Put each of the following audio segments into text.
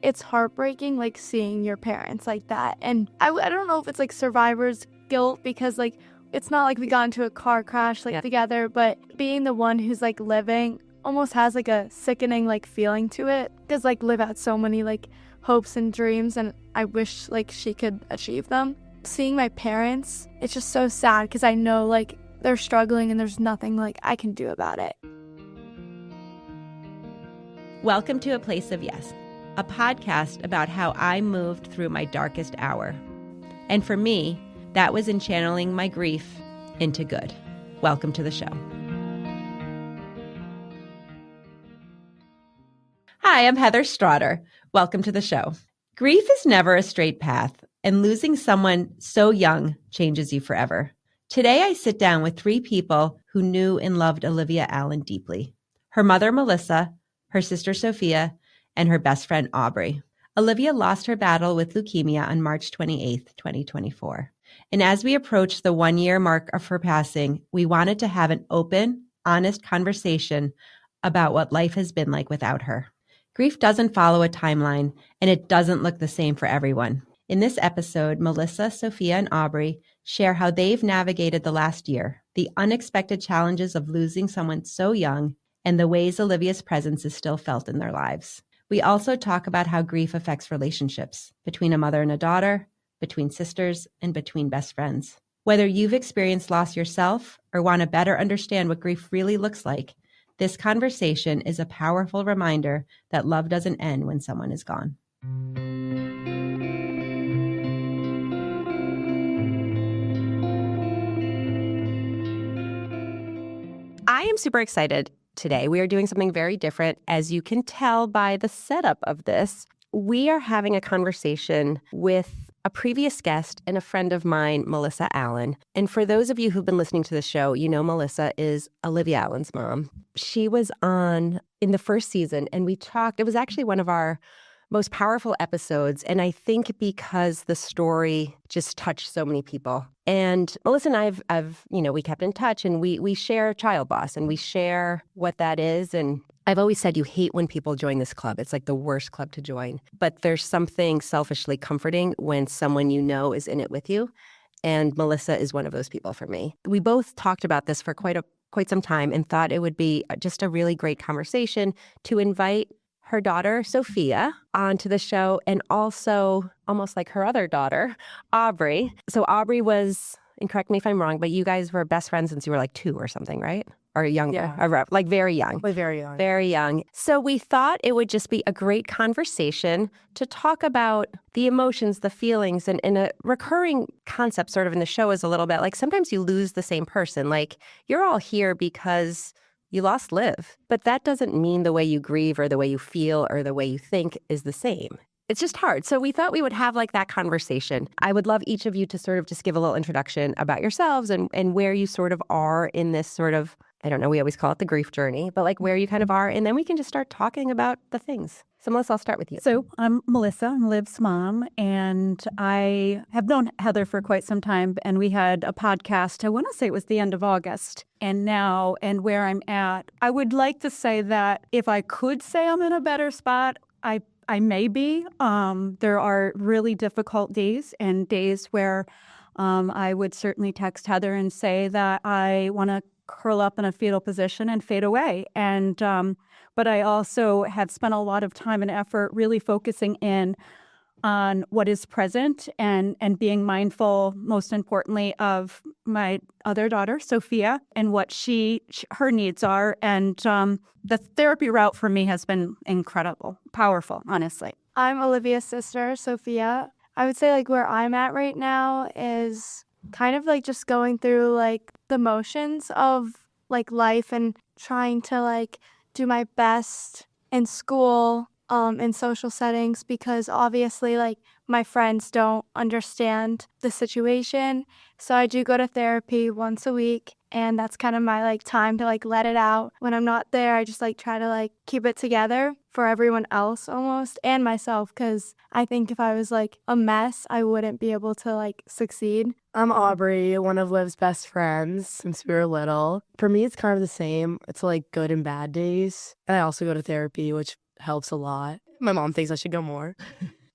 it's heartbreaking, like, seeing your parents like that. And I don't know if it's, like, survivor's guilt because, like, it's not like we got into a car crash, like, together, but being the one who's, like, living almost has, like, a sickening, like, feeling to it. Because, like, Liv had so many, like, hopes and dreams, and I wish, like, she could achieve them. Seeing my parents, it's just so sad because I know, like, they're struggling and there's nothing, like, I can do about it. Welcome to A Place of Yes, a podcast about how I moved through my darkest hour. And for me, that was in channeling my grief into good. Welcome to the show. Hi, I'm Heather Straughter. Welcome to the show. Grief is never a straight path, and losing someone so young changes you forever. Today, I sit down with three people who knew and loved Olivia Allen deeply. Her mother, Mellissa, her sister, Sophia, and her best friend, Aubrey. Olivia lost her battle with leukemia on March 28th, 2024. And as we approach the 1-year mark of her passing, we wanted to have an open, honest conversation about what life has been like without her. Grief doesn't follow a timeline, and it doesn't look the same for everyone. In this episode, Mellissa, Sophia, and Aubrey share how they've navigated the last year, the unexpected challenges of losing someone so young, and the ways Olivia's presence is still felt in their lives. We also talk about how grief affects relationships between a mother and a daughter, between sisters, and between best friends. Whether you've experienced loss yourself or want to better understand what grief really looks like, this conversation is a powerful reminder that love doesn't end when someone is gone. I am super excited today. We are doing something very different. As you can tell by the setup of this, we are having a conversation with a previous guest and a friend of mine, Olivia Allen. And for those of you who've been listening to the show, you know Mellissa is Olivia Allen's mom. She was on in the first season, and we talked. It was actually one of our most powerful episodes, and I think because the story just touched so many people. And Mellissa and I've we kept in touch, and we share child loss, and we share what that is. And I've always said you hate when people join this club. It's like the worst club to join. But there's something selfishly comforting when someone you know is in it with you. And Mellissa is one of those people for me. We both talked about this for quite some time and thought it would be just a really great conversation to invite her daughter, Sophia, onto the show, and also almost like her other daughter, Aubrey. So Aubrey was, and correct me if I'm wrong, but you guys were best friends since you were like 2 or something, right? Or younger, Yeah. like very young. Very young. Very young. So we thought it would just be a great conversation to talk about the emotions, the feelings, and a recurring concept sort of in the show is a little bit like sometimes you lose the same person. Like you're all here because you lost Liv, but that doesn't mean the way you grieve or the way you feel or the way you think is the same. It's just hard. So we thought we would have like that conversation. I would love each of you to sort of just give a little introduction about yourselves and where you sort of are in this sort of, I don't know, we always call it the grief journey, but like where you kind of are. And then we can just start talking about the things. So Mellissa, I'll start with you. So I'm Mellissa, I'm Liv's mom, and I have known Heather for quite some time. And we had a podcast, I want to say it was the end of August. And now, and where I'm at, I would like to say that if I could say I'm in a better spot, I may be. There are really difficult days and days where I would certainly text Heather and say that I want to curl up in a fetal position and fade away. And but I also have spent a lot of time and effort really focusing in on what is present and being mindful, most importantly, of my other daughter, Sophia, and what her needs are. And the therapy route for me has been incredible, powerful, honestly. I'm Olivia's sister, Sophia. I would say like where I'm at right now is kind of like just going through like the motions of like life and trying to like do my best in school, in social settings, because obviously like my friends don't understand the situation. So I do go to therapy once a week, And that's kind of my like time to like let it out. When I'm not there, I just like try to like keep it together for everyone else almost and myself, because I think if I was like a mess, I wouldn't be able to like succeed. I'm Aubrey, one of Liv's best friends since we were little. For me, it's kind of the same. It's like good and bad days. And I also go to therapy, which helps a lot. My mom thinks I should go more.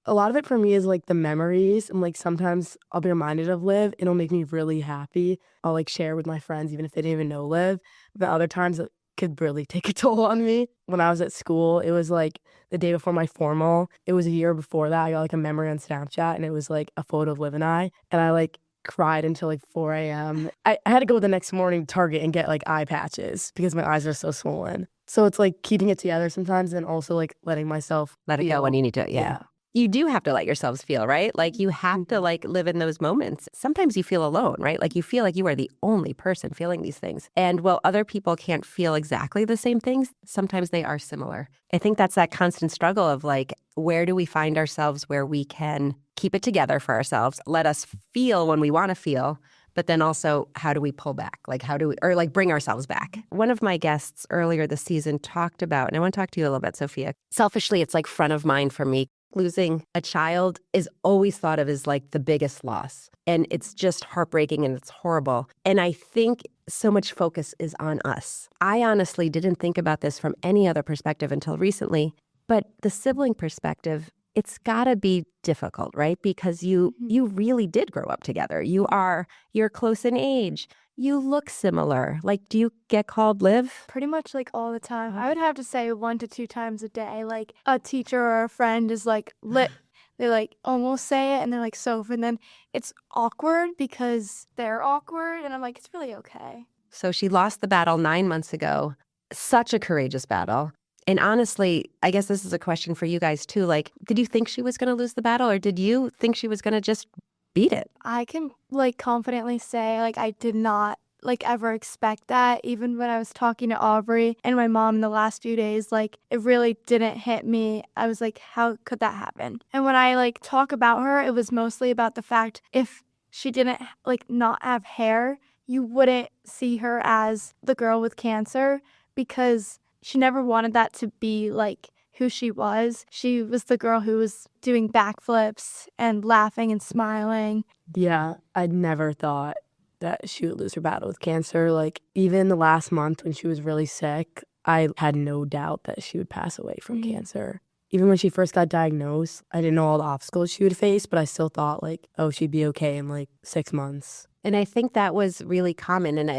A lot of it for me is like the memories, and like sometimes I'll be reminded of Liv. It'll make me really happy. I'll like share with my friends even if they didn't even know Liv. But other times it could really take a toll on me. When I was at school, it was like the day before my formal. It was a year before that. I got like a memory on Snapchat, and it was like a photo of Liv and I like cried until like 4 a.m. I had to go the next morning to Target and get like eye patches because my eyes are so swollen. So it's like keeping it together sometimes and also like letting myself Let it go when you need to. Yeah. You do have to let yourselves feel, right? Like you have to like live in those moments. Sometimes you feel alone, right? Like you feel like you are the only person feeling these things. And while other people can't feel exactly the same things, sometimes they are similar. I think that's that constant struggle of like, where do we find ourselves where we can keep it together for ourselves, let us feel when we want to feel, but then also how do we pull back? Like how do we, or like bring ourselves back? One of my guests earlier this season talked about, and I want to talk to you a little bit, Sophia. Selfishly, it's like front of mind for me. Losing a child is always thought of as like the biggest loss. And it's just heartbreaking and it's horrible. And I think so much focus is on us. I honestly didn't think about this from any other perspective until recently. But the sibling perspective, it's got to be difficult, right? Because you really did grow up together. You're close in age. You look similar. Like, do you get called Liv? Pretty much like all the time. I would have to say 1 to 2 times a day. Like a teacher or a friend is like lit. They like almost say it and they're like Soph. And then it's awkward because they're awkward. And I'm like, it's really okay. So she lost the battle 9 months ago. Such a courageous battle. And honestly, I guess this is a question for you guys too. Like, did you think she was going to lose the battle, or did you think she was going to just beat it? I can like confidently say like I did not like ever expect that. Even when I was talking to Aubrey and my mom in the last few days, like it really didn't hit me. I was like, how could that happen? And when I like talk about her, it was mostly about the fact if she didn't like not have hair, you wouldn't see her as the girl with cancer, because she never wanted that to be like who she was. She was the girl who was doing backflips and laughing and smiling. Yeah, I never thought that she would lose her battle with cancer. Like, even the last month when she was really sick, I had no doubt that she would pass away from cancer. Even when she first got diagnosed, I didn't know all the obstacles she would face, but I still thought, like, oh, she'd be okay in, like, 6 months. And I think that was really common. And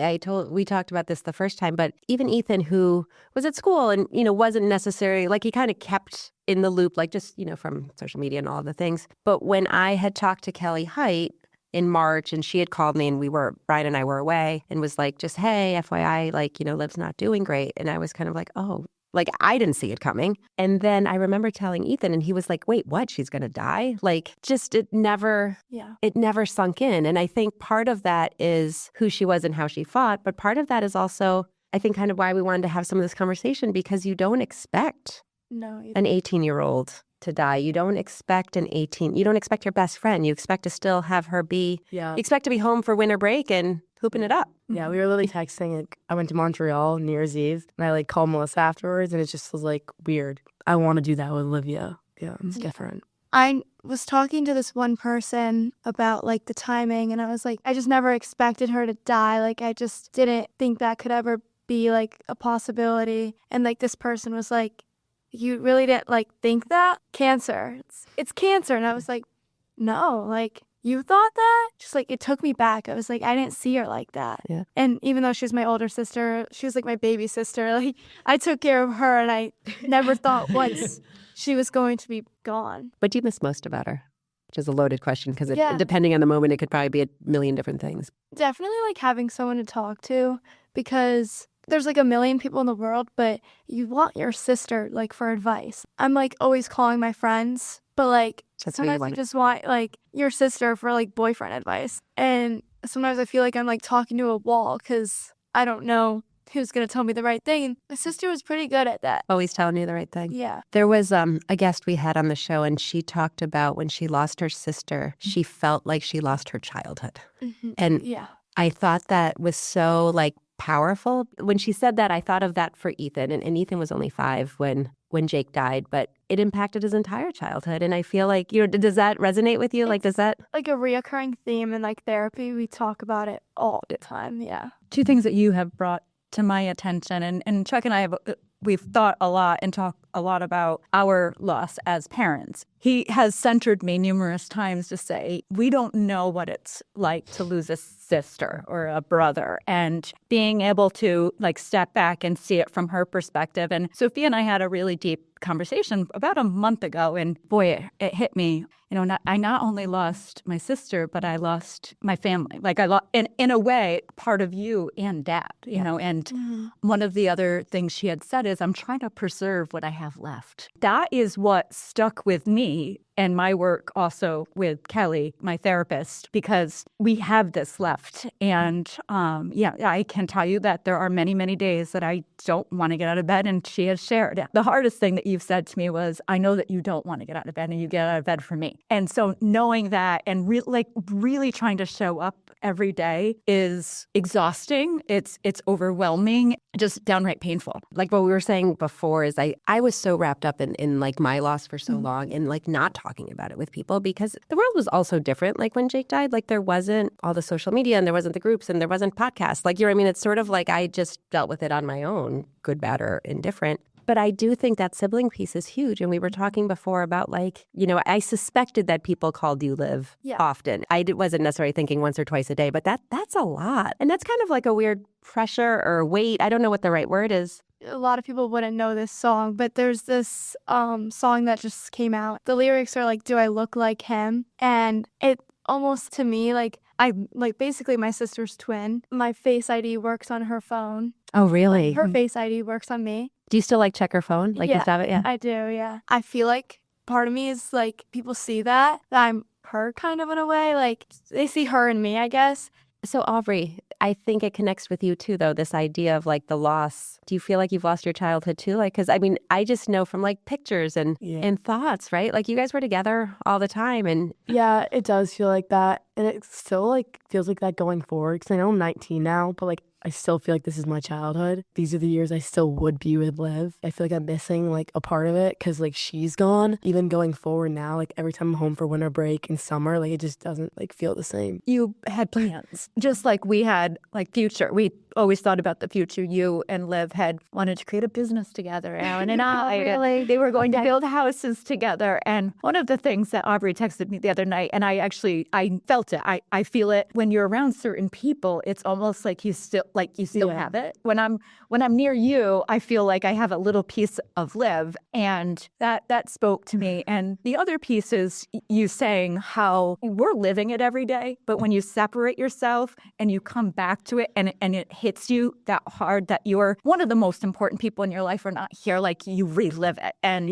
we talked about this the first time, but even Ethan, who was at school and, wasn't necessarily, like he kind of kept in the loop, like just, from social media and all the things. But when I had talked to Kelly Height in March and she had called me and Brian and I were away and was like, just, hey, FYI, like, Liv's not doing great. And I was kind of like, oh, like I didn't see it coming. And then I remember telling Ethan and he was like, wait, what? She's going to die? Like just it never sunk in. And I think part of that is who she was and how she fought. But part of that is also, I think, kind of why we wanted to have some of this conversation, because you don't expect an 18-year-old to die. You don't expect you don't expect your best friend. You expect to still have her you expect to be home for winter break and hooping it up. Yeah, we were literally texting. Like, I went to Montreal New Year's Eve, and I like called Mellissa afterwards, and it just was like weird. I want to do that with Olivia. Yeah, it's different. I was talking to this one person about like the timing, and I was like, I just never expected her to die. Like, I just didn't think that could ever be like a possibility. And like this person was like, you really didn't like think that? Cancer. It's cancer. And I was like, no, like you thought that? Just like it took me back. I was like, I didn't see her like that. Yeah. And even though she was my older sister, she was like my baby sister. Like I took care of her, and I never thought once she was going to be gone. What do you miss most about her? Which is a loaded question, because depending on the moment, it could probably be a million different things. Definitely like having someone to talk to, because there's like a million people in the world, but you want your sister like for advice. I'm like always calling my friends, but like sometimes you just want like your sister for like boyfriend advice. And sometimes I feel like I'm like talking to a wall because I don't know who's going to tell me the right thing. And my sister was pretty good at that. Always telling you the right thing. Yeah. There was a guest we had on the show, and she talked about when she lost her sister, she felt like she lost her childhood. Mm-hmm. And yeah. I thought that was so like powerful. When she said that, I thought of that for Ethan, and Ethan was only 5 when Jake died, but it impacted his entire childhood. And I feel like, does that resonate with you? Like, does that? Like a reoccurring theme in like therapy. We talk about it all the time. Yeah. 2 things that you have brought to my attention, and Chuck and I we've thought a lot and talked a lot about our loss as parents. He has centered me numerous times to say, we don't know what it's like to lose a sister or a brother, and being able to like step back and see it from her perspective. And Sophia and I had a really deep conversation about a month ago, and boy, it hit me. I not only lost my sister, but I lost my family. Like I lost, in a way, part of you and Dad, and one of the other things she had said is, I'm trying to preserve what I have left. That is what stuck with me and my work also with Kelly, my therapist, because we have this left. And I can tell you that there are many, many days that I don't want to get out of bed. And she has shared. The hardest thing that you've said to me was, I know that you don't want to get out of bed and you get out of bed for me. And so knowing that and really trying to show up every day is exhausting. It's overwhelming, just downright painful. Like what we were saying before is I was so wrapped up in like my loss for so long and like not talking about it with people, because the world was also different. Like when Jake died, like there wasn't all the social media and there wasn't the groups and there wasn't podcasts. Like, it's sort of like I just dealt with it on my own, good, bad, or indifferent. But I do think that sibling piece is huge. And we were talking before about I suspected that people called you Liv often. I wasn't necessarily thinking once or twice a day, but that's a lot. And that's kind of like a weird pressure or weight. I don't know what the right word is. A lot of people wouldn't know this song, but there's this song that just came out. The lyrics are like, do I look like him? And it almost, to me, basically my sister's twin. My Face ID works on her phone. Oh, really? Her Face ID works on me. Do you still check her phone? You have it? Yeah, I do, yeah. I feel like part of me is people see that I'm her kind of in a way. They see her and me, I guess. So Aubrey, I think it connects with you too, though, this idea of the loss. Do you feel like you've lost your childhood too? Because I just know from pictures and thoughts, right? You guys were together all the time. And yeah, it does feel like that. And it still feels like that going forward. Because I know I'm 19 now, but I still feel like this is my childhood. These are the years I still would be with Liv. I feel like I'm missing a part of it because she's gone. Even going forward now, every time I'm home for winter break and summer, it just doesn't feel the same. You had plans, just like we had future. We always thought about the future. You and Liv had wanted to create a business together, Alan and I. Really? They were going to build houses together. And one of the things that Aubrey texted me the other night, and I felt it. I feel it when you're around certain people. It's almost like you still have it. When I'm near you, I feel like I have a little piece of Liv, and that spoke to me. And the other piece is you saying how we're living it every day, but when you separate yourself and you come back to it and it hits you that hard that you're one of the most important people in your life are not here, you relive it. And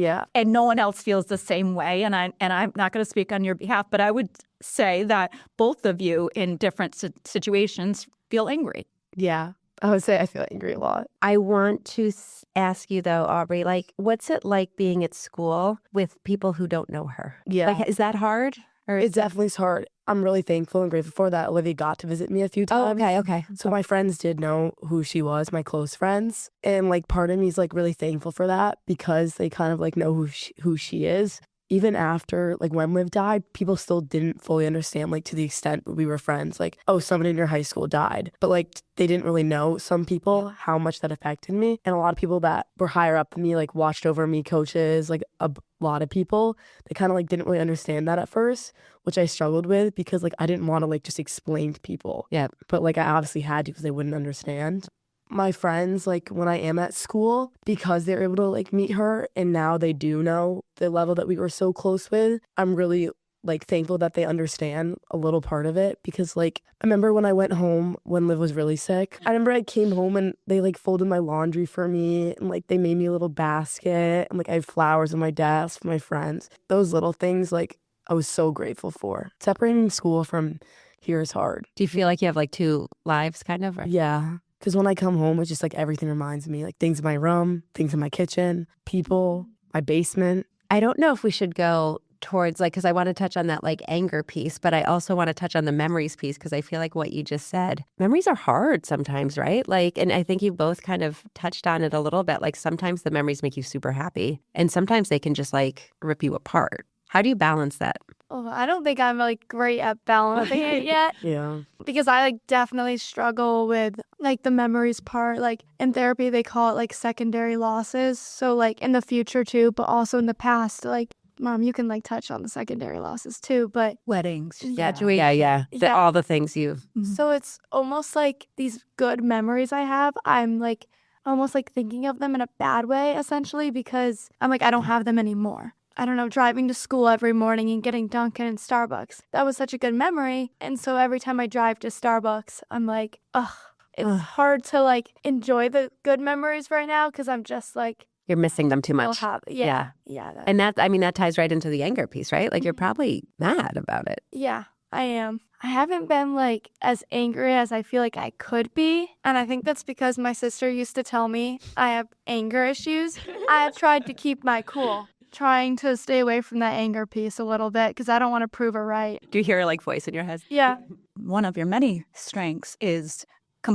no one else feels the same way. And I'm not going to speak on your behalf, but I would say that both of you in different situations feel angry. Yeah, I would say I feel angry a lot. I want to ask you, though, Aubrey, what's it like being at school with people who don't know her? Yeah. Is that hard? Or it definitely is hard. I'm really thankful and grateful for that. Olivia got to visit me a few times. Oh, okay. So my friends did know who she was, my close friends. And part of me is really thankful for that because they kind of know who she is. Even after, when Liv died, people still didn't fully understand, to the extent we were friends. Someone in your high school died. But, they didn't really know, some people, how much that affected me. And a lot of people that were higher up than me, watched over me, coaches, a lot of people, they kind of, didn't really understand that at first, which I struggled with because, I didn't want to, just explain to people. Yeah. But, I obviously had to because they wouldn't understand. My friends, when I am at school, because they're able to, meet her, and now they do know the level that we were so close with, I'm really, thankful that they understand a little part of it. Because, I remember when I went home when Liv was really sick, I remember I came home and they, folded my laundry for me, and, they made me a little basket, and, I had flowers on my desk for my friends. Those little things, I was so grateful for. Separating school from here is hard. Do you feel like you have, two lives, kind of? Or? Yeah. Because when I come home, it's just everything reminds me, things in my room, things in my kitchen, people, my basement. I don't know if we should go towards like, because I want to touch on that like anger piece, but I also want to touch on the memories piece because I feel like what you just said, memories are hard sometimes, right? Like, and I think you both kind of touched on it a little bit. Like sometimes the memories make you super happy and sometimes they can just like rip you apart. How do you balance that? Oh, I don't think I'm like great at balancing it yet. Yeah. Because I like definitely struggle with like the memories part. Like in therapy, they call it like secondary losses. So like in the future too, but also in the past, like Mom, you can like touch on the secondary losses too. But Weddings, Yeah, graduation. Yeah. all the things you've. so it's almost like these good memories I have, I'm like almost like thinking of them in a bad way essentially because I'm like, I don't have them anymore. I don't know, driving to school every morning and getting Dunkin' and Starbucks. That was such a good memory. And so every time I drive to Starbucks, I'm like, ugh, it's hard to like enjoy the good memories right now because I'm just like, You're missing them too I'll much. have, yeah. That, And that ties right into the anger piece, right? Like you're probably mad about it. yeah, I am. I haven't been like as angry as I feel like I could be. And I think that's because my sister used to tell me I have anger issues. I have tried to keep my cool. Trying to stay away from that anger piece a little bit because I don't want to prove her right. Do you hear like voice in your head? Yeah. One of your many strengths is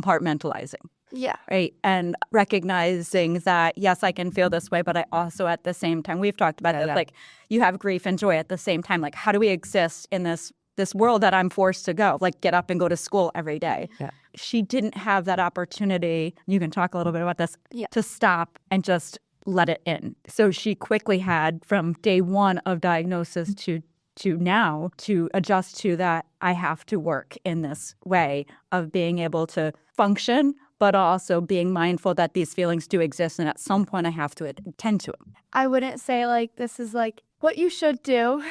compartmentalizing. Yeah. Right. And recognizing that, yes, I can feel this way, but I also at the same time, we've talked about it, like you have grief and joy at the same time. Like, how do we exist in this world that I'm forced to go, like get up and go to school every day? Yeah. She didn't have that opportunity. You can talk a little bit about this, Yeah. to stop and just let it in. So she quickly had from day one of diagnosis to now to adjust to that. I have to work in this way of being able to function, but also being mindful that these feelings do exist. And at some point I have to attend to them. I wouldn't say like this is like what you should do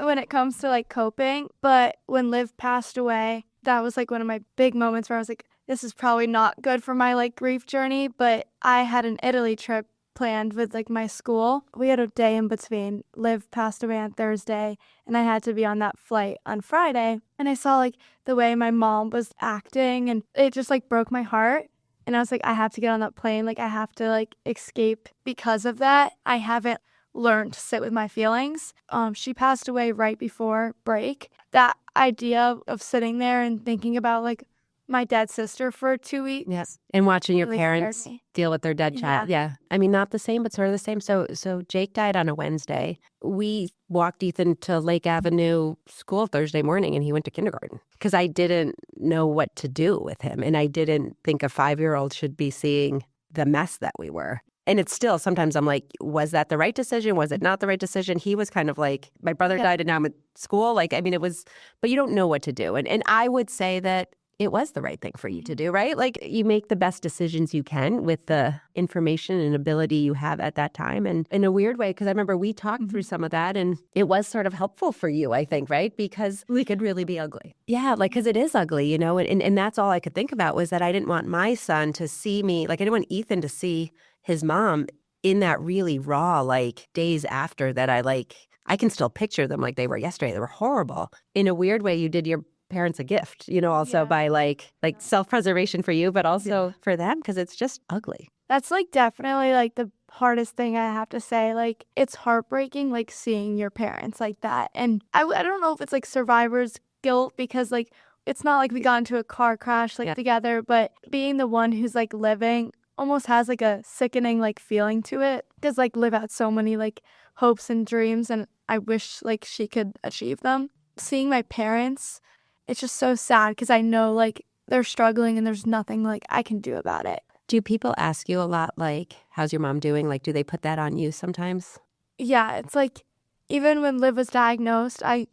when it comes to like coping. But when Liv passed away, that was like one of my big moments where I was like, this is probably not good for my like grief journey. But I had an Italy trip planned with like my school. We had a day in between. Liv passed away on Thursday and I had to be on that flight on Friday. And I saw like the way my mom was acting and it just like broke my heart. And I was like, I have to get on that plane. Like I have to like escape because of that. I haven't learned to sit with my feelings. She passed away right before break. That idea of sitting there and thinking about like my dead sister for 2 weeks. Yes. And watching your really parents scared me. deal with their dead child. Yeah. I mean, not the same, but sort of the same. So Jake died on a Wednesday. We walked Ethan to Lake Avenue School Thursday morning and he went to kindergarten because I didn't know what to do with him. And I didn't think a 5-year-old should be seeing the mess that we were. And it's still, sometimes I'm like, was that the right decision? Was it not the right decision? He was kind of like, my brother died and now I'm at school. Like, I mean, it was, but you don't know what to do. And I would say that it was the right thing for you to do, right? Like you make the best decisions you can with the information and ability you have at that time. And in a weird way, because I remember we talked through some of that and it was sort of helpful for you, I think, right? Because We could really be ugly. yeah, like, because it is ugly, you know, and that's all I could think about was that I didn't want my son to see me, like I didn't want Ethan to see his mom in that really raw, like days after that I can still picture them like they were yesterday. They were horrible. In a weird way, you did your parents a gift, you know, also by like self-preservation for you, but also for them because it's just ugly. That's like definitely like the hardest thing I have to say. Like it's heartbreaking like seeing your parents like that. And I don't know if it's like survivor's guilt because like it's not like we got into a car crash like together, but being the one who's like living almost has like a sickening like feeling to it because like Liv had so many like hopes and dreams and I wish like she could achieve them. Seeing my parents, it's just so sad because I know like they're struggling and there's nothing like I can do about it. Do people ask you a lot like, how's your mom doing? Like, do they put that on you sometimes? Yeah, it's like even when Liv was diagnosed, I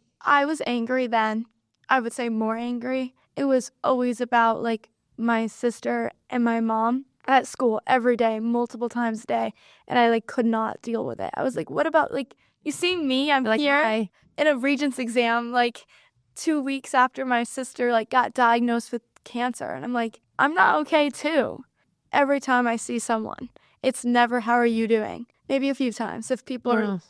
was angry then. I would say more angry. It was always about like my sister and my mom at school every day, multiple times a day. And I like could not deal with it. I was like, what about like, you see me, I'm like here in a Regents exam, like 2 weeks after my sister like got diagnosed with cancer. And I'm like, I'm not okay too. Every time I see someone, it's never, how are you doing? Maybe a few times if people are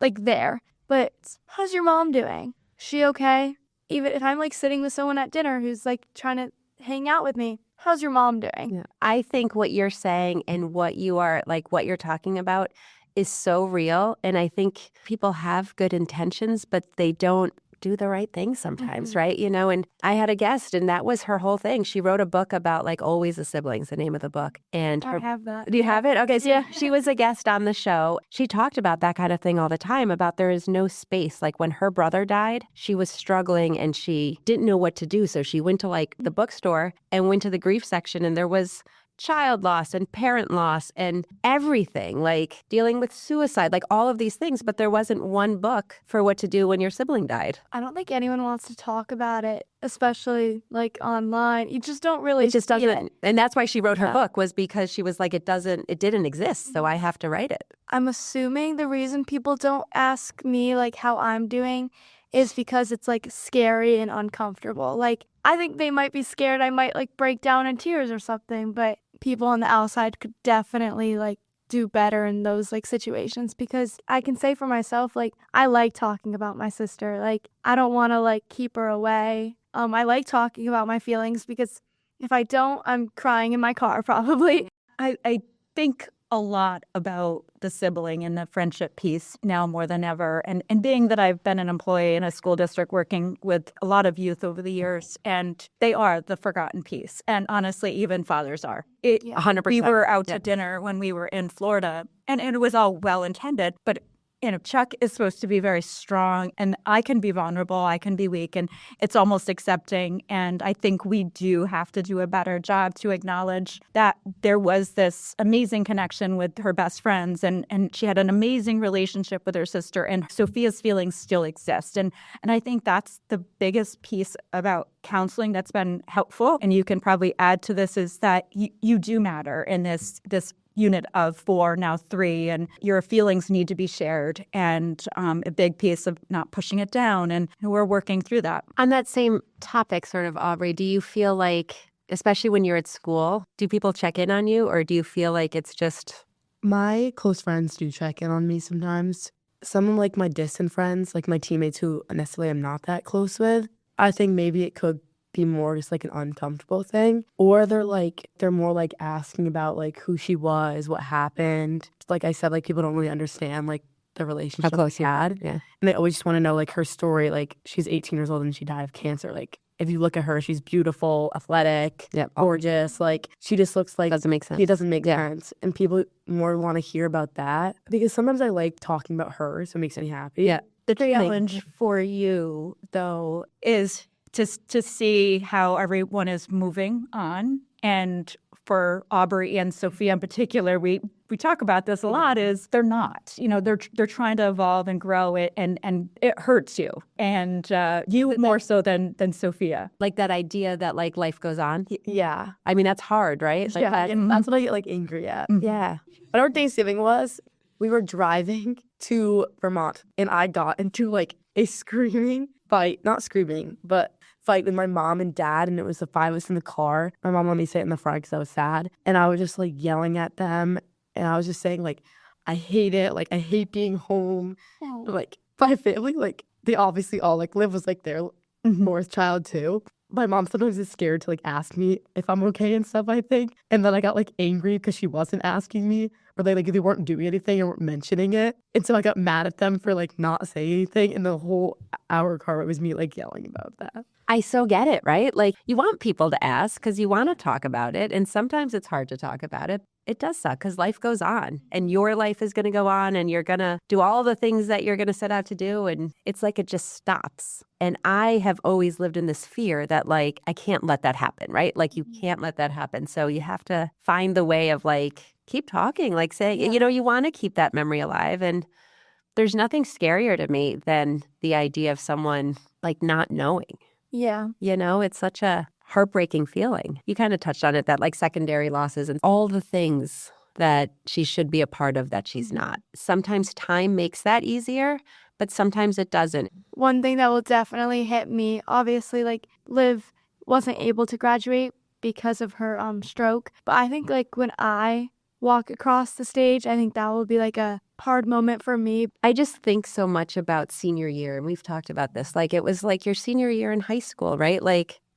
like there. But how's your mom doing? She okay? Even if I'm like sitting with someone at dinner who's like trying to hang out with me, how's your mom doing? Yeah. I think what you're saying and what you are like, what you're talking about is so real. And I think people have good intentions, but they don't do the right thing sometimes, right? And I had a guest, and that was her whole thing. She wrote a book about Always the Siblings, the name of the book. And I have that. Do you have it? Okay, so she was a guest on the show. She talked about that kind of thing all the time, about there is no space. Like when her brother died, she was struggling and she didn't know what to do. So she went to the bookstore and went to the grief section, and there was child loss and parent loss and everything, dealing with suicide, all of these things. But there wasn't one book for what to do when your sibling died. I don't think anyone wants to talk about it, especially online. You just don't really. It just doesn't. And that's why she wrote her book, was because she was like, it didn't exist. So I have to write it. I'm assuming the reason people don't ask me how I'm doing is because it's scary and uncomfortable. I think they might be scared I might break down in tears or something, but people on the outside could definitely do better in those situations, because I can say for myself, I like talking about my sister. I don't want to keep her away. I like talking about my feelings, because if I don't, I'm crying in my car probably. I think a lot about the sibling and the friendship piece now more than ever. And being that I've been an employee in a school district working with a lot of youth over the years, and they are the forgotten piece. And honestly, even fathers are. 100%. We were out to dinner when we were in Florida, and it was all well-intended, but Chuck is supposed to be very strong, and I can be vulnerable, I can be weak, and it's almost accepting. And I think we do have to do a better job to acknowledge that there was this amazing connection with her best friends, and she had an amazing relationship with her sister, and Sophia's feelings still exist. And I think that's the biggest piece about counseling that's been helpful, and you can probably add to this, is that you do matter in this unit of 4, now 3, and your feelings need to be shared, and a big piece of not pushing it down, and we're working through that. On that same topic, sort of, Aubrey, do you feel especially when you're at school, do people check in on you, or do you feel it's just... My close friends do check in on me sometimes. Some of my distant friends, my teammates who necessarily I'm not that close with, I think maybe it could be more just an uncomfortable thing, or they're more asking about who she was, what happened. Like I said, people don't really understand the relationship close we had, yeah, and they always just want to know her story. She's 18 years old and she died of cancer. If you look at her, she's beautiful, athletic, gorgeous. She just looks doesn't make sense. It doesn't make sense, and people more want to hear about that, because sometimes I like talking about her, so it makes me happy. Yeah, the challenge for you though is to see how everyone is moving on. And for Aubrey and Sophia in particular, we talk about this a lot, is they're not. They're trying to evolve and grow it, and it hurts you. And you more so than Sophia. That idea that life goes on. Yeah. I mean, that's hard, right? That's what I get angry at. Mm-hmm. Yeah. But our Thanksgiving was, we were driving to Vermont, and I got into a screaming fight, not screaming, but fight with my mom and dad, and it was the 5 of us in the car. My mom let me sit in the front because I was sad, and I was just yelling at them, and I was just saying I hate it, I hate being home. My family, they obviously all Liv was their fourth child too. My mom sometimes is scared to ask me if I'm okay and stuff, I think. And then I got angry because she wasn't asking me, or they weren't doing anything or weren't mentioning it. And so I got mad at them for not saying anything. And the whole hour car ride was me yelling about that. I so get it, right? You want people to ask because you want to talk about it. And sometimes it's hard to talk about it. It does suck because life goes on, and your life is going to go on, and you're going to do all the things that you're going to set out to do. And it's it just stops. And I have always lived in this fear that I can't let that happen, right? You can't let that happen. So you have to find the way of keep talking, saying, you want to keep that memory alive. And there's nothing scarier to me than the idea of someone not knowing. Yeah. It's such a heartbreaking feeling. You kind of touched on it, that secondary losses and all the things that she should be a part of that she's not. Sometimes time makes that easier, but sometimes it doesn't. One thing that will definitely hit me, obviously, Liv wasn't able to graduate because of her stroke, but I think when I walk across the stage, I think that will be a hard moment for me. I just think so much about senior year, and we've talked about this. It was your senior year in high school, right?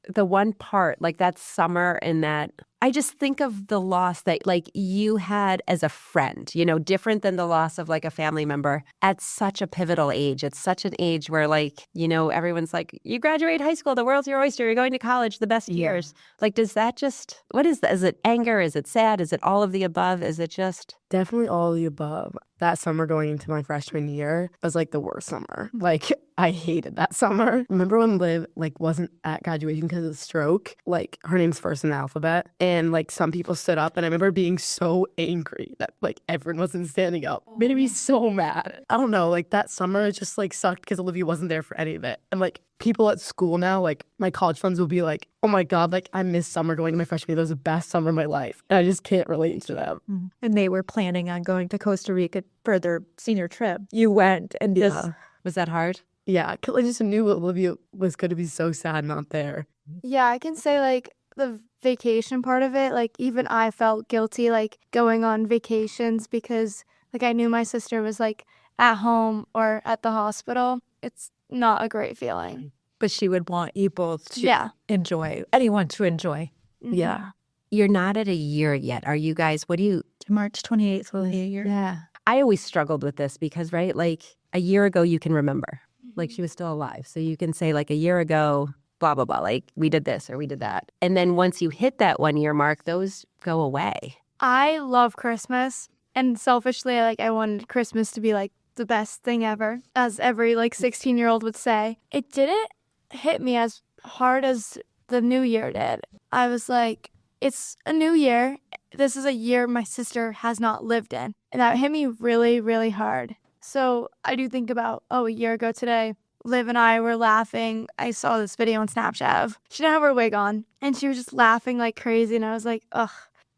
The one part, that summer, and that I just think of the loss that like you had as a friend, different than the loss of like a family member at such a pivotal age. It's such an age where like, everyone's like, you graduate high school, the world's your oyster, you're going to college, the best years. Like, does that just, what is that? Is it anger? Is it sad? Is it all of the above? Is it just? Definitely all of the above. That summer going into my freshman year was like the worst summer. Like, I hated that summer. Remember when Liv like wasn't at graduation because of the stroke? Like, her name's first in the alphabet. And like some people stood up, and I remember being so angry that like everyone wasn't standing up. It made me so mad. I don't know, like that summer just like sucked because Olivia wasn't there for any of it. And like people at school now, like my college friends will be like, oh my God, like I miss summer going to my freshman year. That was the best summer of my life. And I just can't relate to them. And they were planning on going to Costa Rica for their senior trip. You went and just... Was that hard? Yeah, because I just knew Olivia was going to be so sad not there. Yeah, I can say like the vacation part of it, like even I felt guilty like going on vacations because like I knew my sister was like at home or at the hospital. It's not a great feeling. But she would want you both to enjoy, anyone to enjoy. Yeah. You're not at a year yet. Are you guys, March 28th will be a year. Yeah. I always struggled with this because, right, like a year ago you can remember. Like she was still alive. So you can say like a year ago, blah, blah, blah, like we did this or we did that. And then once you hit that 1 year mark, those go away. I love Christmas. And selfishly, like I wanted Christmas to be like the best thing ever, as every like 16-year-old would say. It didn't hit me as hard as the new year did. I was like, it's a new year. This is a year my sister has not lived in. And that hit me really, really hard. So I do think about, a year ago today, Liv and I were laughing. I saw this video on Snapchat of, she didn't have her wig on, and she was just laughing like crazy. And I was like, ugh,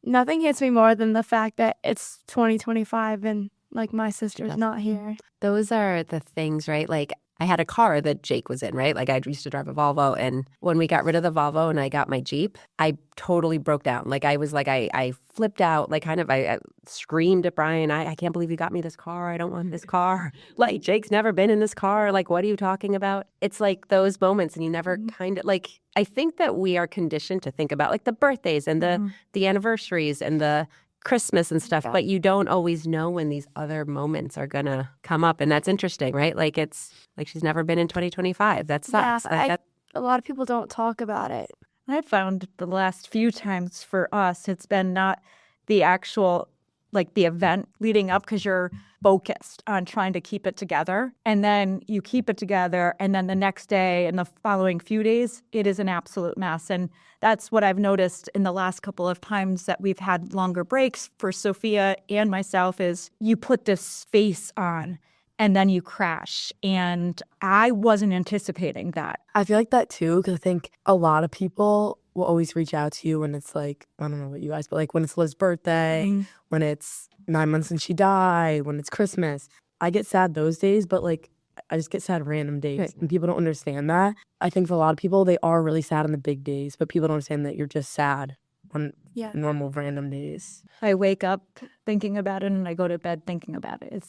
nothing hits me more than the fact that it's 2025 and like my sister's not here. Those are the things, right? Like I had a car that Jake was in, right? Like I used to drive a Volvo, and when we got rid of the Volvo and I got my Jeep, I totally broke down. Like I was like, I flipped out, like kind of, I screamed at Brian, I can't believe you got me this car. I don't want this car. Like Jake's never been in this car. Like, what are you talking about? It's like those moments, and you never kind of like, I think that we are conditioned to think about like the birthdays and the anniversaries and the Christmas and stuff, but you don't always know when these other moments are gonna come up, and that's interesting, right? Like it's like she's never been in 2025. That sucks. Yeah, a lot of people don't talk about it. I found the last few times for us, it's been not the actual, like the event leading up, because you're focused on trying to keep it together. And then you keep it together. And then the next day and the following few days, it is an absolute mess. And that's what I've noticed in the last couple of times that we've had longer breaks for Sophia and myself is you put this face on and then you crash. And I wasn't anticipating that. I feel like that too, because I think a lot of people will always reach out to you when it's like, I don't know about you guys, but like when it's Liv's birthday, when it's 9 months since she died, when it's Christmas. I get sad those days, but like I just get sad random days. And people don't understand that. I think for a lot of people, they are really sad on the big days, but people don't understand that you're just sad on normal random days. I wake up thinking about it and I go to bed thinking about it.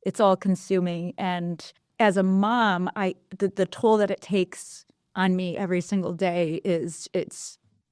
It's all consuming. And as a mom, the toll that it takes on me every single day it's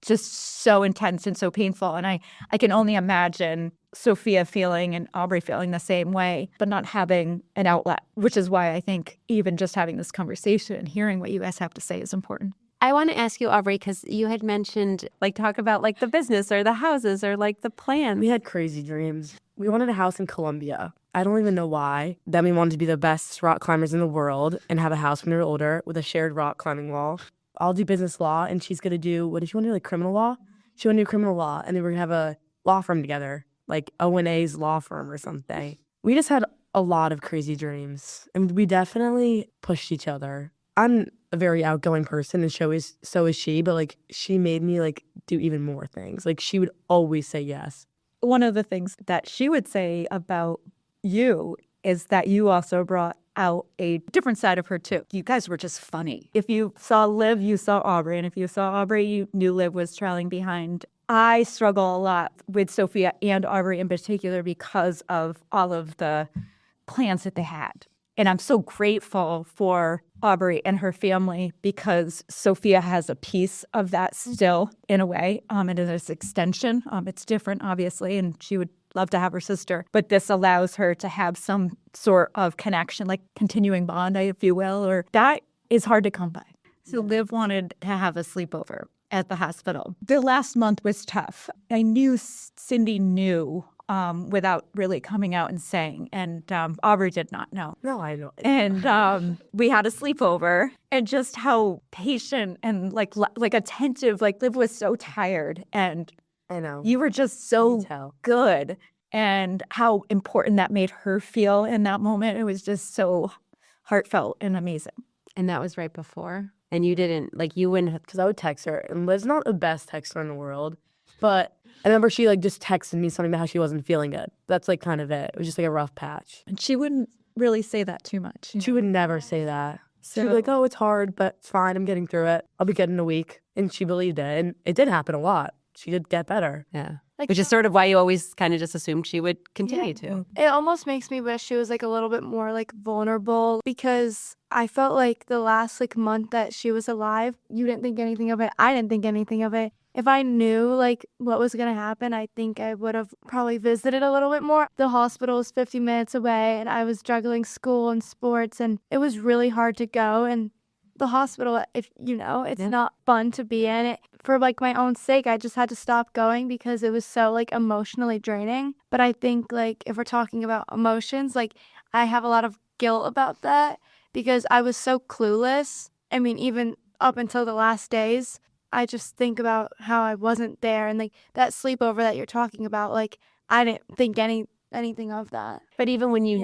just so intense and so painful. And I can only imagine Sophia feeling and Aubrey feeling the same way, but not having an outlet, which is why I think even just having this conversation and hearing what you guys have to say is important. I want to ask you, Aubrey, because you had mentioned, like, talk about, like, the business or the houses or, like, the plans. We had crazy dreams. We wanted a house in Colombia. I don't even know why. Then we wanted to be the best rock climbers in the world and have a house when we were older with a shared rock climbing wall. I'll do business law, and she's going to do, what did she want to do, like, criminal law? She want to do criminal law, and then we're going to have a law firm together, like O&A's law firm or something. We just had a lot of crazy dreams, and we definitely pushed each other. I'm a very outgoing person, and so is she, but like she made me like do even more things. Like she would always say yes. One of the things that she would say about you is that you also brought out a different side of her too. You guys were just funny. If you saw Liv, you saw Aubrey, and if you saw Aubrey, you knew Liv was trailing behind. I struggle a lot with Sophia and Aubrey in particular because of all of the plans that they had. And I'm so grateful for Aubrey and her family because Sophia has a piece of that still in a way. It is this extension. It's different, obviously, and she would love to have her sister. But this allows her to have some sort of connection, like continuing bond, if you will, or that is hard to come by. So Liv wanted to have a sleepover at the hospital. The last month was tough. I knew Cindy knew without really coming out and saying. And Aubrey did not know. No, I don't. And we had a sleepover, and just how patient and like attentive, like Liv was so tired, and I know. you were just so good, and how important that made her feel in that moment. It was just so heartfelt and amazing. And that was right before. And you didn't, like, you wouldn't, Because I would text her, and Liv's not the best texter in the world, but I remember she like just texted me something about how she wasn't feeling good. That's like kind of it. It was just like a rough patch. And she wouldn't really say that too much. She would never say that. She would be like, oh, it's hard, but it's fine. I'm getting through it. I'll be good in a week. And she believed it. And it did happen a lot. She did get better. yeah. Like, Which is sort of why you always kind of just assumed she would continue to. it almost makes me wish she was like a little bit more like vulnerable, because I felt like the last like month that she was alive, you didn't think anything of it. I didn't think anything of it. If I knew like what was going to happen, I think I would have probably visited a little bit more. The hospital was 50 minutes away, and I was juggling school and sports, and it was really hard to go. And the hospital, if you know, it's not fun to be in it. For like my own sake, I just had to stop going because it was so like emotionally draining. But I think like if we're talking about emotions, like I have a lot of guilt about that because I was so clueless. I mean, even up until the last days, I just think about how I wasn't there, and like that sleepover that you're talking about, like I didn't think anything of that. But even when you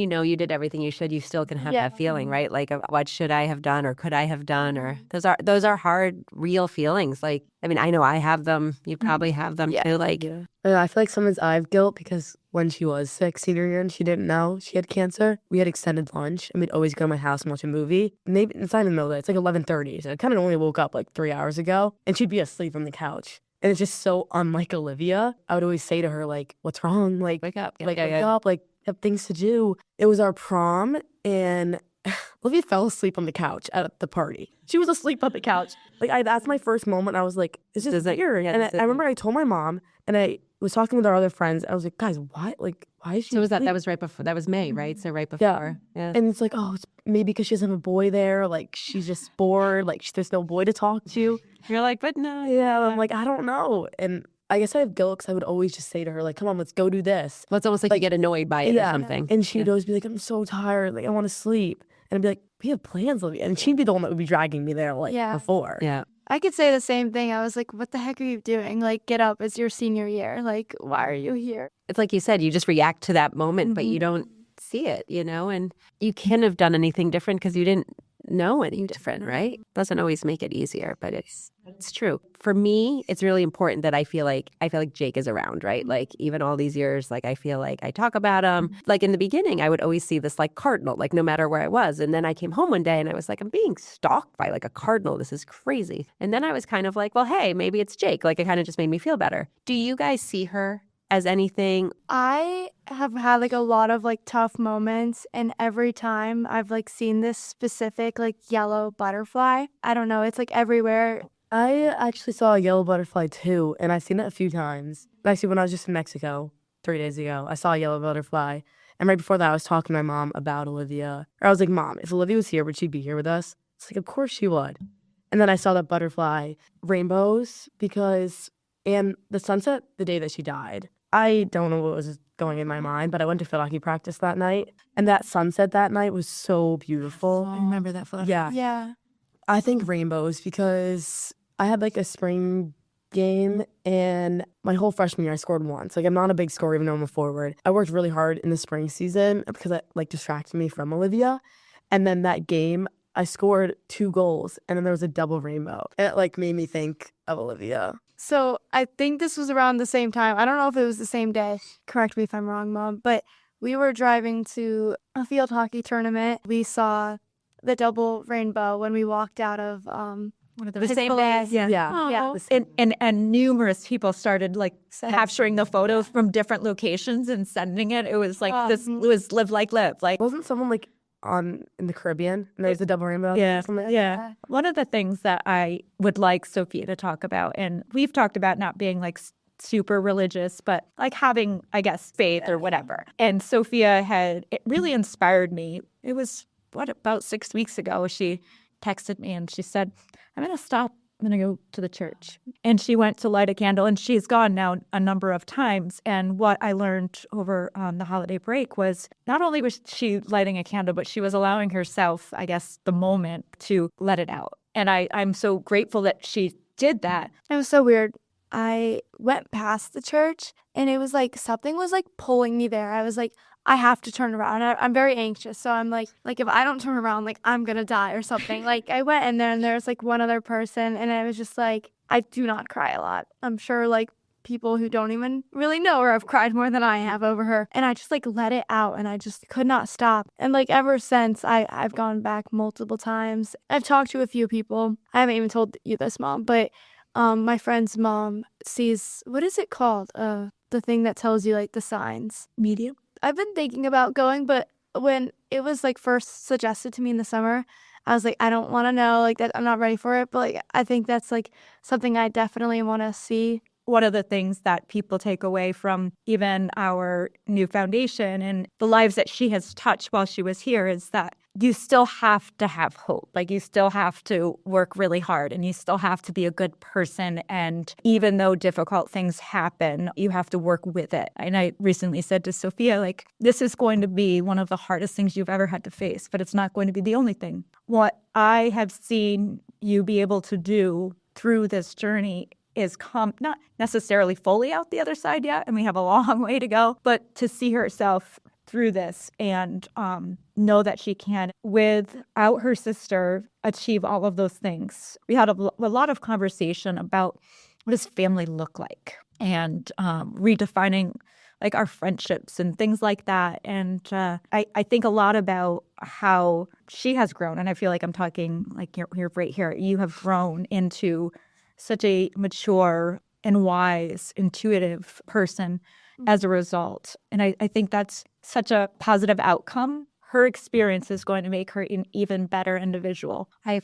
know you did everything you should, you still can have that feeling, right? Like, what should I have done, or could I have done, or those are hard, real feelings. Like, I mean, I know I have them. You probably have them too. Like, I feel like sometimes I have guilt because when she was sick senior year and she didn't know she had cancer, we had extended lunch, and we'd always go to my house and watch a movie. Maybe it's not in the middle of the day. It's like 11:30, so I kind of only woke up like 3 hours ago, and she'd be asleep on the couch. And it's just so unlike Olivia. I would always say to her, like, what's wrong? Like, wake up. wake up. Like, have things to do. It was our prom, and Olivia fell asleep on the couch at the party. She was asleep on the couch. Like, that's my first moment. I was like, this is weird. And I remember I told my mom, and I was talking with our other friends. I was like, guys, what? Like, why is she So asleep? that was right before. That was May, right? So right before. Yeah. And it's like, oh, it's maybe because she doesn't have a boy there. Like, she's just bored. Like, there's no boy to talk to. You're like, but no. Yeah, I'm like, I don't know. And I guess I have guilt because I would always just say to her, like, come on, let's go do this. Well, it's almost like you get annoyed by it or something. And she would always be like, I'm so tired. Like, I want to sleep. And I'd be like, we have plans, Olivia. And she'd be the one that would be dragging me there, like, before. Yeah. I could say the same thing. I was like, what the heck are you doing? Like, get up. It's your senior year. Like, why are you here? It's like you said, you just react to that moment, but you don't see it, you know? And you couldn't have done anything different because you didn't know any different, right? Doesn't always make it easier, but it's true. For me, it's really important that I feel like Jake is around, right? Like, even all these years, like, I feel like I talk about him. Like, in the beginning, I would always see this like cardinal, like, no matter where I was. And then I came home one day and I was like, I'm being stalked by like a cardinal. This is crazy. And then I was kind of like, well, hey, maybe it's Jake. Like, it kind of just made me feel better. Do you guys see her as anything? I have had like a lot of like tough moments, and every time I've like seen this specific like yellow butterfly. I don't know, it's like everywhere. I actually saw a yellow butterfly too, and I've seen it a few times. Actually, when I was just in Mexico 3 days ago, I saw a yellow butterfly. And right before that, I was talking to my mom about Olivia. Or I was like, Mom, if Olivia was here, would she be here with us? It's like, of course she would. And then I saw that butterfly, rainbows, and the sunset the day that she died. I don't know what was going in my mind, but I went to field hockey practice that night. And that sunset that night was so beautiful. I remember that photo. Yeah. I think rainbows because I had like a spring game, and my whole freshman year I scored once. Like, I'm not a big scorer even though I'm a forward. I worked really hard in the spring season because it like distracted me from Olivia. And then that game I scored 2 goals, and then there was a double rainbow. And it like made me think of Olivia. So I think this was around the same time. I don't know if it was the same day. Correct me if I'm wrong, Mom. But we were driving to a field hockey tournament. We saw the double rainbow when we walked out of one of The same day. Yeah. And numerous people started like capturing the photos from different locations and sending it. It was like this. It was live like live. Like, Wasn't someone like in the Caribbean. And there's a double rainbow. Yeah. Something like Yeah. that. One of the things that I would like Sophia to talk about, and we've talked about not being like super religious, but like having, I guess, faith or whatever. And Sophia it really inspired me. It was, about 6 weeks ago, she texted me and she said, I'm going to stop. I'm going to go to the church. And she went to light a candle, and she's gone now a number of times. And what I learned over the holiday break was not only was she lighting a candle, but she was allowing herself, I guess, the moment to let it out. And I'm so grateful that she did that. It was so weird. I went past the church and it was like something was like pulling me there. I was like, I have to turn around. I'm very anxious. So I'm like if I don't turn around, like I'm going to die or something. Like I went in there and there's like one other person and I was just like, I do not cry a lot. I'm sure like people who don't even really know her have cried more than I have over her. And I just like let it out and I just could not stop. And like ever since I've gone back multiple times. I've talked to a few people. I haven't even told you this, Mom, but my friend's mom sees, what is it called? The thing that tells you like the signs. Medium? I've been thinking about going, but when it was like first suggested to me in the summer, I was like, I don't want to know, like that I'm not ready for it. But like I think that's like something I definitely want to see. One of the things that people take away from even our new foundation and the lives that she has touched while she was here is that you still have to have hope. Like you still have to work really hard and you still have to be a good person. And even though difficult things happen, you have to work with it. And I recently said to Sophia, like, this is going to be one of the hardest things you've ever had to face, but it's not going to be the only thing. What I have seen you be able to do through this journey is come not necessarily fully out the other side yet, and we have a long way to go, but to see herself through this and know that she can, without her sister, achieve all of those things. We had a lot of conversation about what does family look like and redefining like our friendships and things like that. And I think a lot about how she has grown, and I feel like I'm talking like you're right here. You have grown into such a mature and wise, intuitive person as a result. And I think that's such a positive outcome. Her experience is going to make her an even better individual. I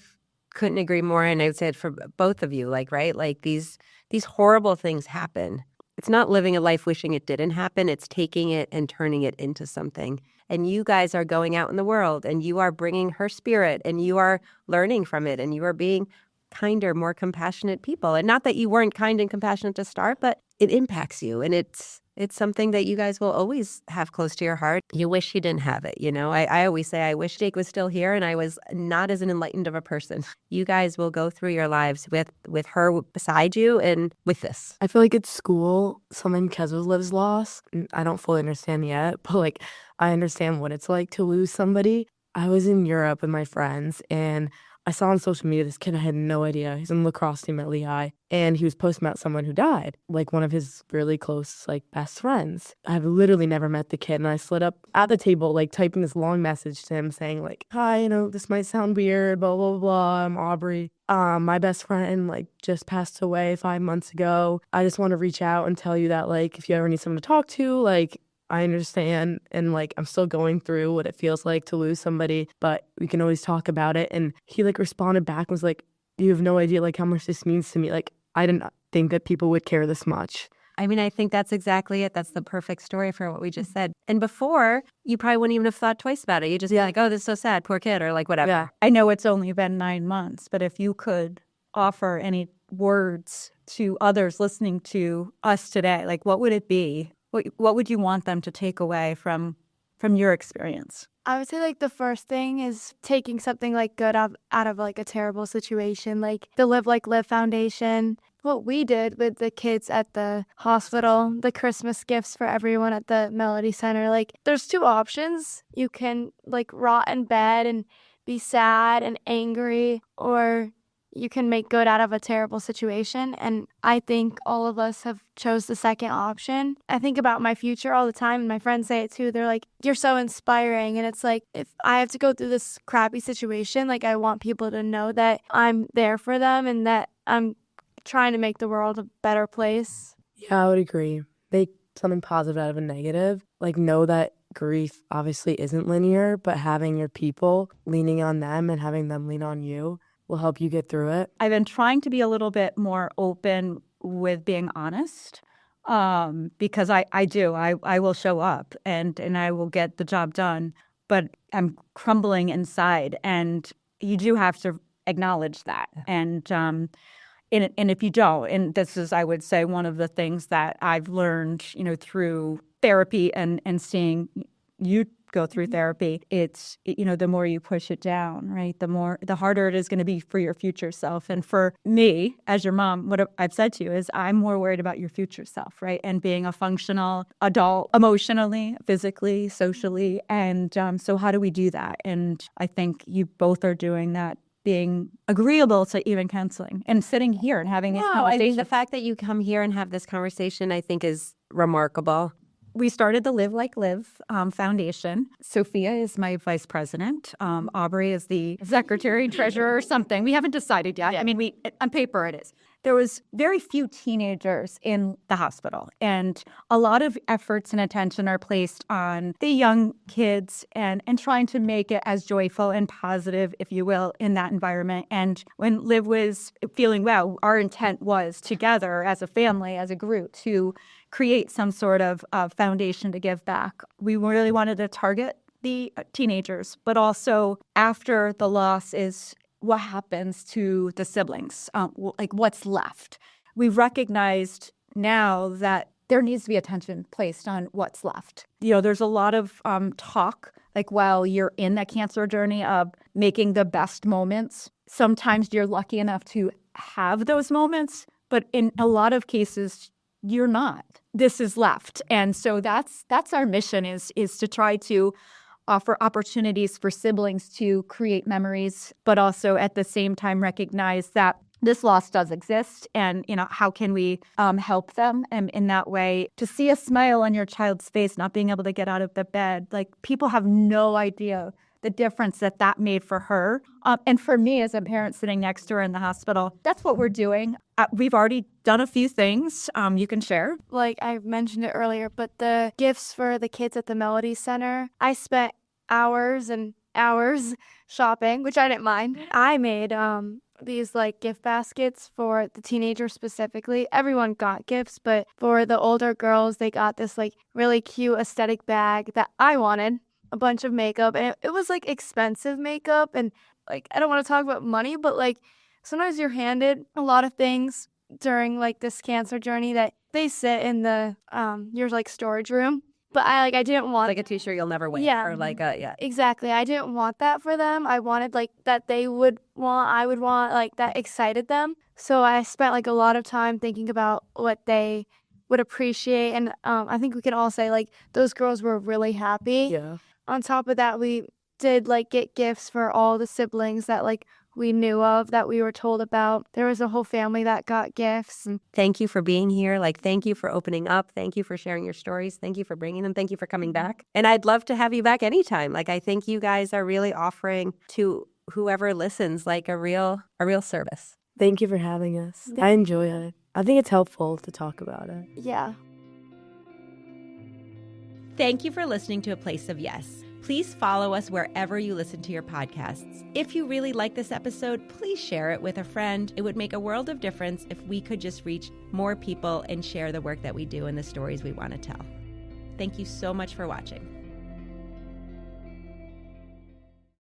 couldn't agree more. And I would say it for both of you, like, right? Like these horrible things happen. It's not living a life wishing it didn't happen. It's taking it and turning it into something. And you guys are going out in the world and you are bringing her spirit and you are learning from it and you are being kinder, more compassionate people. And not that you weren't kind and compassionate to start, but it impacts you. And it's something that you guys will always have close to your heart. You wish you didn't have it, you know? I always say I wish Jake was still here and I was not as an enlightened of a person. You guys will go through your lives with her beside you and with this. I feel like at school, something because of Liv's loss, I don't fully understand yet, but like I understand what it's like to lose somebody. I was in Europe with my friends and I saw on social media this kid, I had no idea. He's on the lacrosse team at Lehigh. And he was posting about someone who died, like one of his really close, like, best friends. I've literally never met the kid. And I slid up at the table, like, typing this long message to him saying, like, hi, you know, this might sound weird, blah, blah, blah. I'm Aubrey. My best friend, like, just passed away 5 months ago. I just want to reach out and tell you that, like, if you ever need someone to talk to, like, I understand, and like I'm still going through what it feels like to lose somebody, but we can always talk about it. And he like responded back and was like, you have no idea like how much this means to me. Like I didn't think that people would care this much. I mean, I think that's exactly it. That's the perfect story for what we just said. And before, you probably wouldn't even have thought twice about it. You just be like, oh, this is so sad, poor kid, or like whatever. Yeah. I know it's only been 9 months, but if you could offer any words to others listening to us today, like what would it be? What would you want them to take away from your experience? I would say like the first thing is taking something like good out of like a terrible situation, like the Live Like Live Foundation. What we did with the kids at the hospital, the Christmas gifts for everyone at the Melody Center. Like there's two options. You can like rot in bed and be sad and angry, or you can make good out of a terrible situation. And I think all of us have chose the second option. I think about my future all the time, and my friends say it too. They're like, you're so inspiring. And it's like, if I have to go through this crappy situation, like I want people to know that I'm there for them and that I'm trying to make the world a better place. Yeah, I would agree. Make something positive out of a negative. Like know that grief obviously isn't linear, but having your people, leaning on them and having them lean on you will help you get through it. I've been trying to be a little bit more open with being honest, because I will show up and I will get the job done, but I'm crumbling inside, and you do have to acknowledge that. And if you don't, and this is, I would say, one of the things that I've learned, through therapy and seeing you go through therapy, it's, the more you push it down, right? The harder it is going to be for your future self. And for me, as your mom, what I've said to you is I'm more worried about your future self, right? And being a functional adult emotionally, physically, socially. And so how do we do that? And I think you both are doing that, being agreeable to even counseling and sitting here and having these conversations. The fact that you come here and have this conversation, I think, is remarkable. We started the Live Like Live Foundation. Sophia is my vice president. Aubrey is the secretary, treasurer, or something. We haven't decided yet. I mean, on paper it is. There was very few teenagers in the hospital, and a lot of efforts and attention are placed on the young kids and trying to make it as joyful and positive, if you will, in that environment. And when Liv was feeling well, our intent was together as a family, as a group, to create some sort of foundation to give back. We really wanted to target the teenagers, but also after the loss is what happens to the siblings, like what's left. We've recognized now that there needs to be attention placed on what's left. There's a lot of talk, like while you're in that cancer journey, of making the best moments. Sometimes you're lucky enough to have those moments, but in a lot of cases, you're not. This is left. And so that's our mission, is to try to offer opportunities for siblings to create memories, but also at the same time recognize that this loss does exist, and how can we help them in that way. To see a smile on your child's face, not being able to get out of the bed, like, people have no idea the difference that made for her. And for me as a parent sitting next to her in the hospital, that's what we're doing. We've already done a few things you can share. Like I mentioned it earlier, but the gifts for the kids at the Melody Center, I spent hours and hours shopping, which I didn't mind. I made these like gift baskets for the teenagers specifically. Everyone got gifts, but for the older girls, they got this like really cute aesthetic bag that I wanted. A bunch of makeup, and it was like expensive makeup, and like I don't want to talk about money, but like sometimes you're handed a lot of things during like this cancer journey that they sit in the your like storage room, but I didn't want like a t-shirt you'll never wear, or like a exactly. I didn't want that for them. I wanted like that they would want, I would want, like that excited them. So I spent like a lot of time thinking about what they would appreciate, and I think we can all say like those girls were really happy. Yeah. On top of that, we did like get gifts for all the siblings that like we knew of, that we were told about. There was a whole family that got gifts. Thank you for being here. Like, thank you for opening up. Thank you for sharing your stories. Thank you for bringing them. Thank you for coming back. And I'd love to have you back anytime. Like, I think you guys are really offering to whoever listens like a real service. Thank you for having us. I enjoy it. I think it's helpful to talk about it. Yeah. Thank you for listening to A Place of Yes. Please follow us wherever you listen to your podcasts. If you really like this episode, please share it with a friend. It would make a world of difference if we could just reach more people and share the work that we do and the stories we want to tell. Thank you so much for watching.